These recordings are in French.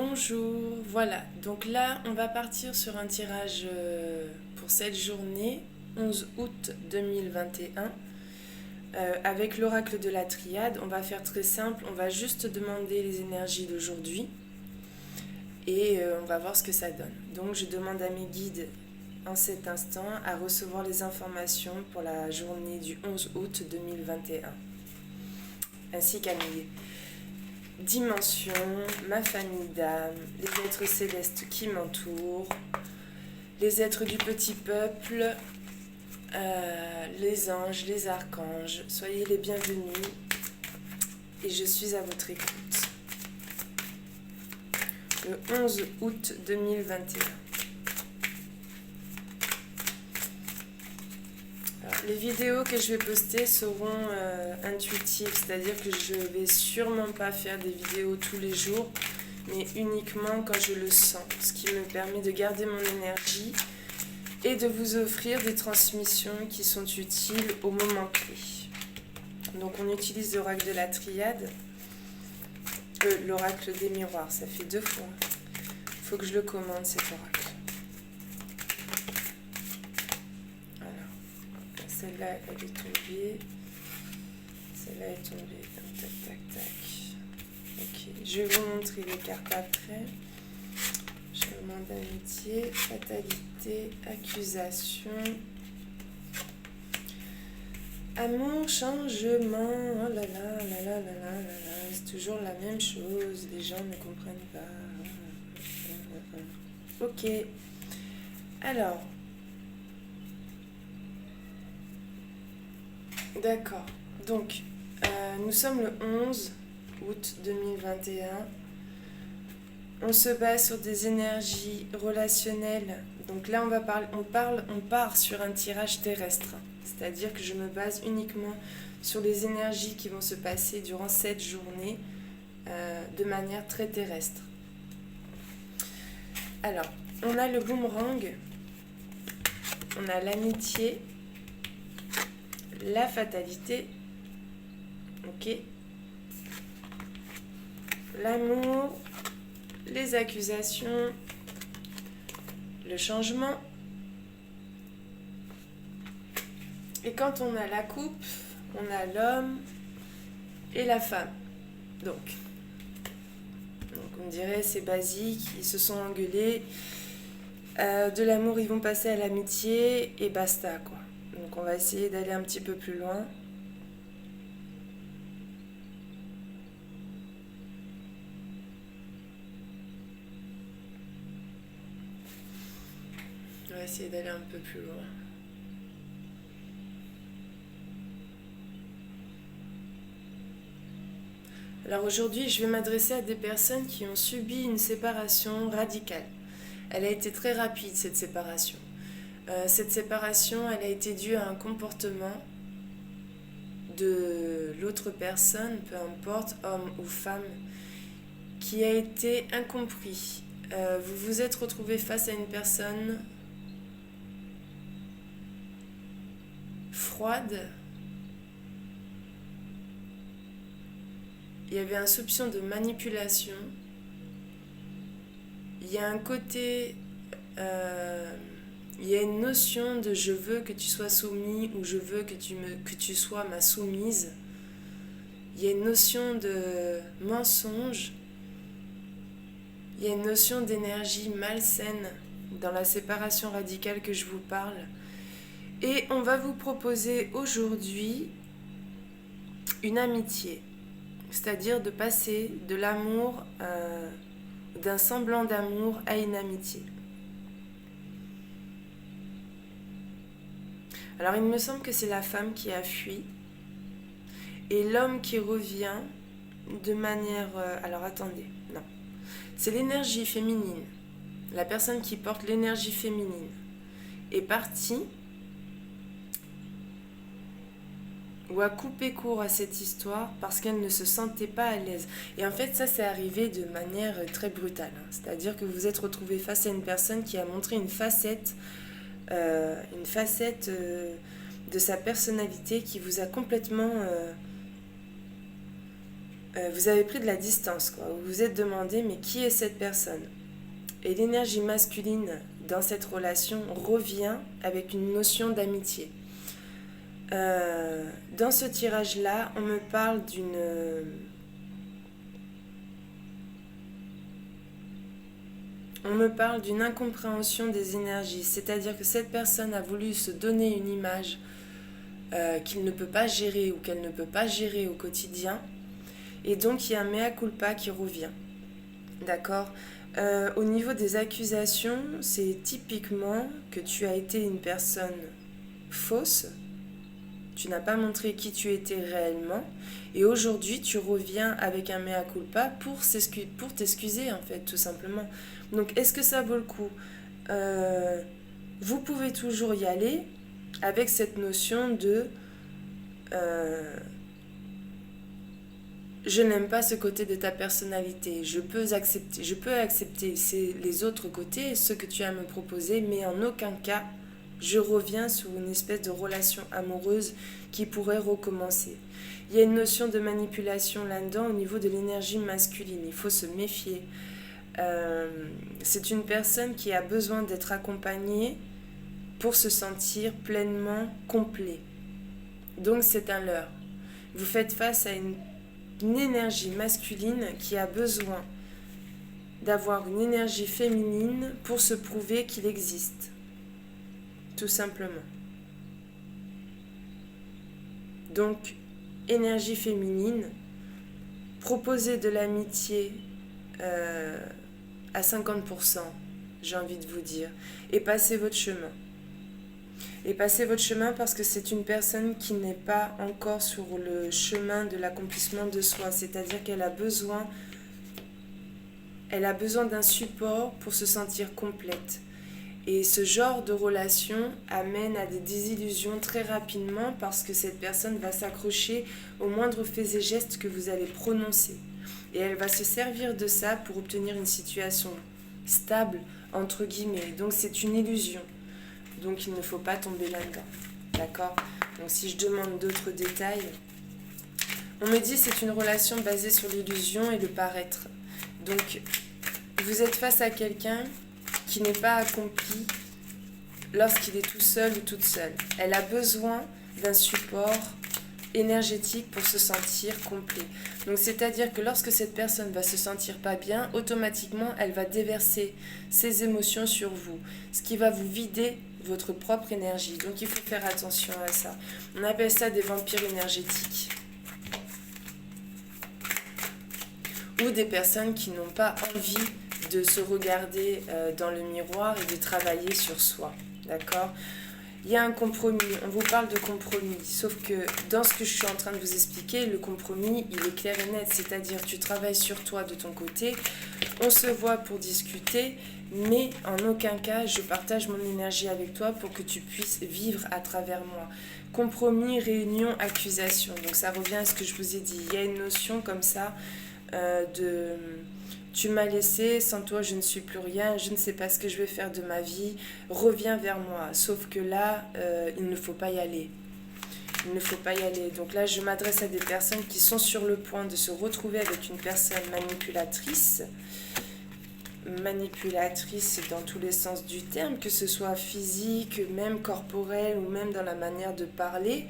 Bonjour, voilà, donc là on va partir sur un tirage pour cette journée, 11 août 2021, avec l'oracle de la triade. On va faire très simple, on va juste demander les énergies d'aujourd'hui et on va voir ce que ça donne. Donc je demande à mes guides en cet instant à recevoir les informations pour la journée du 11 août 2021, ainsi qu'à mes dimension, ma famille d'âme, les êtres célestes qui m'entourent, les êtres du petit peuple, les anges, les archanges. Soyez les bienvenus et je suis à votre écoute. Le 11 août 2021. Les vidéos que je vais poster seront intuitives, c'est-à-dire que je ne vais sûrement pas faire des vidéos tous les jours, mais uniquement quand je le sens, ce qui me permet de garder mon énergie et de vous offrir des transmissions qui sont utiles au moment clé. Donc on utilise l'oracle de la triade, l'oracle des miroirs, ça fait 2 fois. Il faut que je le commande cet oracle. Celle-là, elle est tombée. Celle-là est tombée. Tac, tac, tac. Ok. Je vais vous montrer les cartes après. Changement d'amitié, fatalité, accusation, amour, changement. Oh là là, là là là là là là. C'est toujours la même chose. Les gens ne comprennent pas. Ok. Alors. D'accord. Donc, nous sommes le 11 août 2021. On se base sur des énergies relationnelles. Donc là, on part sur un tirage terrestre. C'est-à-dire que je me base uniquement sur les énergies qui vont se passer durant cette journée de manière très terrestre. Alors, on a le boomerang, on a l'amitié, la fatalité, ok, l'amour, les accusations, le changement. Et quand on a la coupe, on a l'homme et la femme. Donc on dirait c'est basique, ils se sont engueulés. De l'amour, ils vont passer à l'amitié et basta quoi. Donc on va essayer d'aller un petit peu plus loin. On va essayer d'aller un peu plus loin. Alors aujourd'hui, je vais m'adresser à des personnes qui ont subi une séparation radicale. Elle a été très rapide, cette séparation. Cette séparation, elle a été due à un comportement de l'autre personne, peu importe, homme ou femme, qui a été incompris. Vous vous êtes retrouvé face à une personne froide. Il y avait un soupçon de manipulation. Il y a un côté... il y a une notion de je veux que tu sois soumis ou je veux que tu sois ma soumise. Il y a une notion de mensonge. Il y a une notion d'énergie malsaine dans la séparation radicale que je vous parle. Et on va vous proposer aujourd'hui une amitié. C'est-à-dire de passer de l'amour, d'un semblant d'amour à une amitié. Alors il me semble que c'est la femme qui a fui et l'homme qui revient de manière... alors attendez, non. C'est l'énergie féminine. La personne qui porte l'énergie féminine est partie ou a coupé court à cette histoire parce qu'elle ne se sentait pas à l'aise. Et en fait, ça, c'est arrivé de manière très brutale. C'est-à-dire que vous vous êtes retrouvé face à une personne qui a montré une facette de sa personnalité qui vous a complètement vous avez pris de la distance, quoi. Vous vous êtes demandé, mais qui est cette personne? Et l'énergie masculine dans cette relation revient avec une notion d'amitié. Dans ce tirage-là, on me parle d'une incompréhension des énergies, c'est-à-dire que cette personne a voulu se donner une image qu'il ne peut pas gérer ou qu'elle ne peut pas gérer au quotidien, et donc il y a un mea culpa qui revient. D'accord? Au niveau des accusations, c'est typiquement que tu as été une personne fausse, tu n'as pas montré qui tu étais réellement, et aujourd'hui tu reviens avec un mea culpa pour t'excuser en fait, tout simplement. Donc est-ce que ça vaut le coup? Vous pouvez toujours y aller avec cette notion de je n'aime pas ce côté de ta personnalité, je peux accepter les autres côtés, ceux que tu as à me proposer, mais en aucun cas je reviens sur une espèce de relation amoureuse qui pourrait recommencer. Il y a une notion de manipulation là-dedans au niveau de l'énergie masculine, il faut se méfier. C'est une personne qui a besoin d'être accompagnée pour se sentir pleinement complet. Donc c'est un leurre. Vous faites face à une énergie masculine qui a besoin d'avoir une énergie féminine pour se prouver qu'il existe. Tout simplement. Donc, énergie féminine, proposer de l'amitié à 50%, j'ai envie de vous dire, et passez votre chemin. Et passez votre chemin parce que c'est une personne qui n'est pas encore sur le chemin de l'accomplissement de soi, c'est-à-dire qu'elle a besoin d'un support pour se sentir complète. Et ce genre de relation amène à des désillusions très rapidement parce que cette personne va s'accrocher aux moindres faits et gestes que vous allez prononcer. Et elle va se servir de ça pour obtenir une situation stable, entre guillemets. Donc c'est une illusion. Donc il ne faut pas tomber là-dedans. D'accord? Donc si je demande d'autres détails, on me dit que c'est une relation basée sur l'illusion et le paraître. Donc vous êtes face à quelqu'un qui n'est pas accompli lorsqu'il est tout seul ou toute seule. Elle a besoin d'un support énergétique pour se sentir complet. Donc c'est-à-dire que lorsque cette personne va se sentir pas bien, automatiquement elle va déverser ses émotions sur vous, ce qui va vous vider votre propre énergie. Donc il faut faire attention à ça. On appelle ça des vampires énergétiques. Ou des personnes qui n'ont pas envie de se regarder dans le miroir et de travailler sur soi. D'accord ? Il y a un compromis, on vous parle de compromis, sauf que dans ce que je suis en train de vous expliquer, le compromis, il est clair et net, c'est-à-dire tu travailles sur toi de ton côté, on se voit pour discuter, mais en aucun cas je partage mon énergie avec toi pour que tu puisses vivre à travers moi. Compromis, réunion, accusation, donc ça revient à ce que je vous ai dit, il y a une notion comme ça de... Tu m'as laissé, sans toi je ne suis plus rien, je ne sais pas ce que je vais faire de ma vie, reviens vers moi. Sauf que là, il ne faut pas y aller. Il ne faut pas y aller. Donc là, je m'adresse à des personnes qui sont sur le point de se retrouver avec une personne manipulatrice. Manipulatrice dans tous les sens du terme, que ce soit physique, même corporel ou même dans la manière de parler.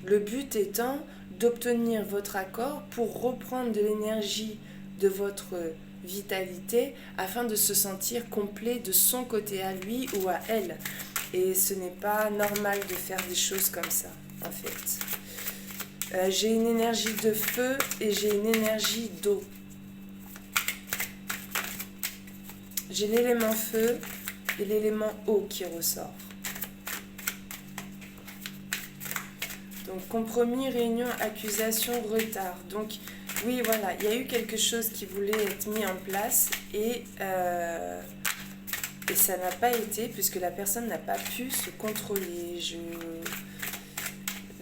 Le but étant d'obtenir votre accord pour reprendre de l'énergie de votre vitalité afin de se sentir complet de son côté à lui ou à elle. Et ce n'est pas normal de faire des choses comme ça, en fait. J'ai une énergie de feu et j'ai une énergie d'eau. J'ai l'élément feu et l'élément eau qui ressort. Donc compromis, réunion, accusation, retard. Donc oui, voilà, il y a eu quelque chose qui voulait être mis en place et ça n'a pas été puisque la personne n'a pas pu se contrôler.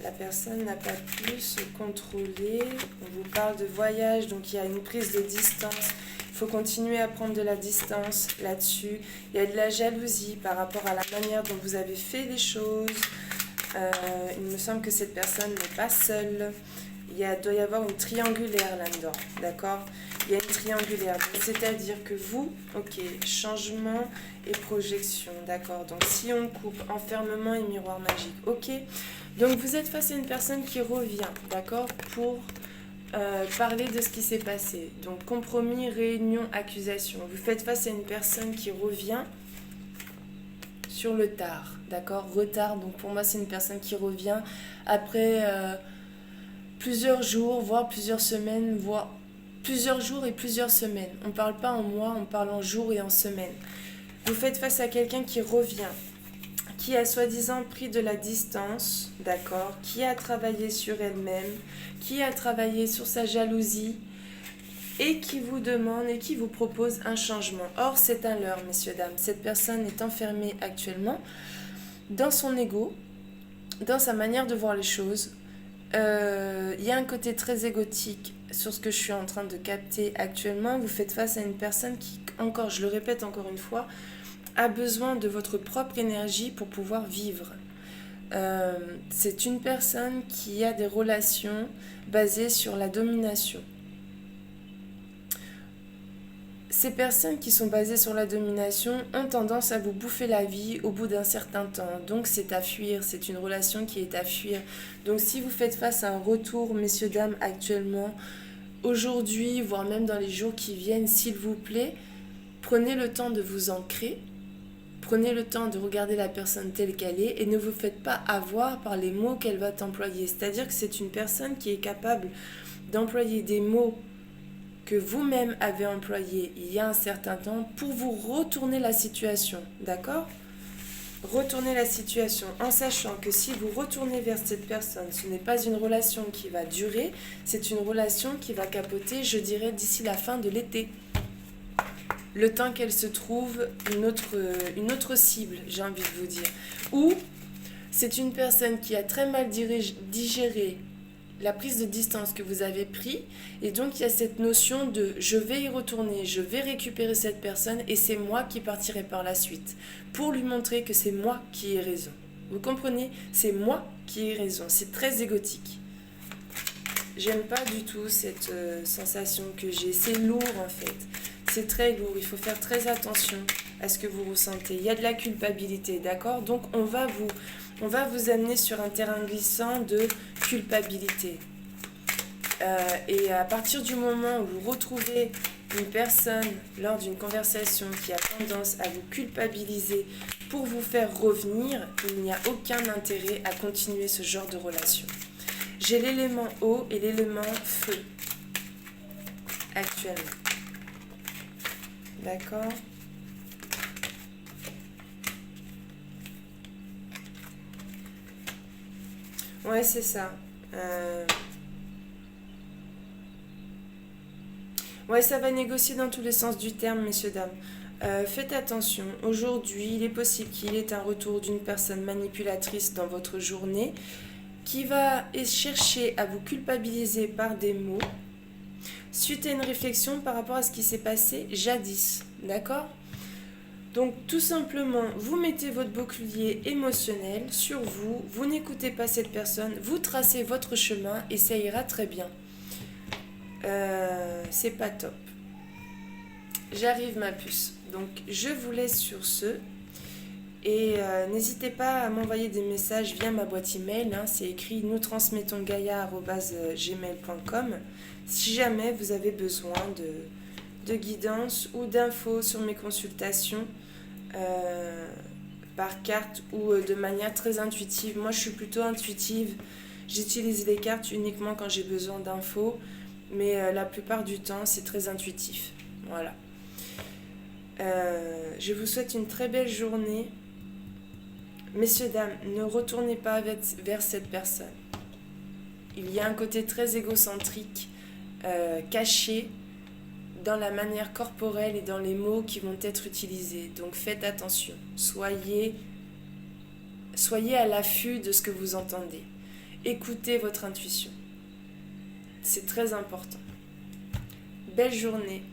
La personne n'a pas pu se contrôler. On vous parle de voyage, donc il y a une prise de distance. Il faut continuer à prendre de la distance là-dessus. Il y a de la jalousie par rapport à la manière dont vous avez fait les choses. Il me semble que cette personne n'est pas seule. doit y avoir une triangulaire là-dedans, d'accord? Il y a une triangulaire, c'est-à-dire que vous, ok, changement et projection, d'accord? Donc si on coupe enfermement et miroir magique, ok? Donc vous êtes face à une personne qui revient, d'accord? Pour parler de ce qui s'est passé. Donc compromis, réunion, accusation. Vous faites face à une personne qui revient sur le tard, d'accord? Retard, donc pour moi c'est une personne qui revient après plusieurs jours, voire plusieurs semaines, voire plusieurs jours et plusieurs semaines. On ne parle pas en mois, on parle en jours et en semaines. Vous faites face à quelqu'un qui revient, qui a soi-disant pris de la distance, d'accord, qui a travaillé sur elle-même, qui a travaillé sur sa jalousie et qui vous demande et qui vous propose un changement. Or, c'est un leurre, messieurs, dames. Cette personne est enfermée actuellement dans son ego, dans sa manière de voir les choses. Il y a un côté très égotique sur ce que je suis en train de capter actuellement. Vous faites face à une personne qui, encore, je le répète encore une fois, a besoin de votre propre énergie pour pouvoir vivre. C'est une personne qui a des relations basées sur la domination. Ces personnes qui sont basées sur la domination ont tendance à vous bouffer la vie au bout d'un certain temps. Donc c'est à fuir, c'est une relation qui est à fuir. Donc si vous faites face à un retour, messieurs, dames, actuellement, aujourd'hui, voire même dans les jours qui viennent, s'il vous plaît, prenez le temps de vous ancrer. Prenez le temps de regarder la personne telle qu'elle est et ne vous faites pas avoir par les mots qu'elle va employer. C'est-à-dire que c'est une personne qui est capable d'employer des mots que vous-même avez employés il y a un certain temps pour vous retourner la situation. D'accord ? Retourner la situation en sachant que si vous retournez vers cette personne, ce n'est pas une relation qui va durer, c'est une relation qui va capoter, je dirais, d'ici la fin de l'été. Le temps qu'elle se trouve une autre cible, j'ai envie de vous dire. Ou c'est une personne qui a très mal digéré la prise de distance que vous avez prise, et donc il y a cette notion de je vais y retourner, je vais récupérer cette personne et c'est moi qui partirai par la suite pour lui montrer que c'est moi qui ai raison. Vous comprenez ? C'est moi qui ai raison, c'est très égotique. J'aime pas du tout cette sensation que j'ai, c'est lourd en fait. C'est très lourd, il faut faire très attention à ce que vous ressentez. Il y a de la culpabilité, d'accord ? Donc on va vous amener sur un terrain glissant de culpabilité. Et à partir du moment où vous retrouvez une personne lors d'une conversation qui a tendance à vous culpabiliser pour vous faire revenir, il n'y a aucun intérêt à continuer ce genre de relation. J'ai l'élément eau et l'élément feu actuellement. D'accord ? Ouais, c'est ça. Ouais, ça va négocier dans tous les sens du terme, messieurs, dames. Faites attention. Aujourd'hui, il est possible qu'il y ait un retour d'une personne manipulatrice dans votre journée qui va chercher à vous culpabiliser par des mots suite à une réflexion par rapport à ce qui s'est passé jadis. D'accord ? Donc tout simplement, vous mettez votre bouclier émotionnel sur vous, vous n'écoutez pas cette personne, vous tracez votre chemin et ça ira très bien. C'est pas top. J'arrive ma puce. Donc je vous laisse sur ce. Et n'hésitez pas à m'envoyer des messages via ma boîte email. C'est écrit noustrantsmettonsgaia@gmail.com si jamais vous avez besoin de guidance ou d'infos sur mes consultations par carte ou de manière très intuitive. Moi, je suis plutôt intuitive. J'utilise les cartes uniquement quand j'ai besoin d'infos, mais la plupart du temps, c'est très intuitif. Voilà. Je vous souhaite une très belle journée. Messieurs, dames, ne retournez pas vers cette personne. Il y a un côté très égocentrique, caché dans la manière corporelle et dans les mots qui vont être utilisés. Donc faites attention. Soyez à l'affût de ce que vous entendez. Écoutez votre intuition. C'est très important. Belle journée.